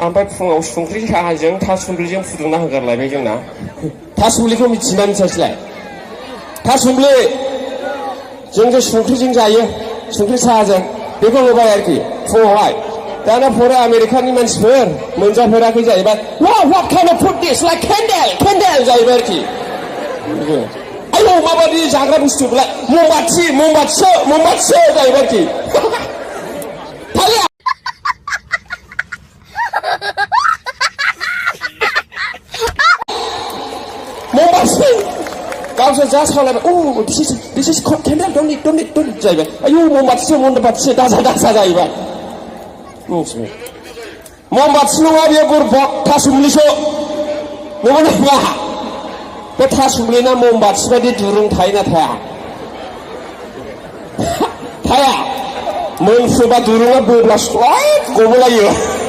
ओमफ्राय फुङाव संख्रि साहाजों थासुमब्लिजों फुदुंना होगारलायबाय जोंना। थासुमब्लिखौ मिथिना मिथियासैलाय? थासुमब्लि जों जे संख्रिजों जायो, संख्रि साहाजों बेखौ होबाय आरोखि फुङावहाय। दाना फरा आमेरिकानि मानसिफोर मोनजाफेराखै जाहैबाय। What kind of food this? Like candle जाहैबाय आरोखि। आयौ माबायदि जाग्रा बुस्थु बेलाय ममबाथिसो जाहैबाय आरोखि। ममबाथि गावसोर जा सावलायबाय। this is candle, don't need जाहैबाय। आयौ ममबाथिसो दाजा जाहैबाय। ममबाथि नङा बेयो बुरबक थासुमब्लिसो। नंगौ नङा? बे थासुमब्लिना ममबाथि बायदि दुरुं थायोना थाया? थाया। मोनफुबा दुरुङा बोब्ला स्लाइड गबोलायो।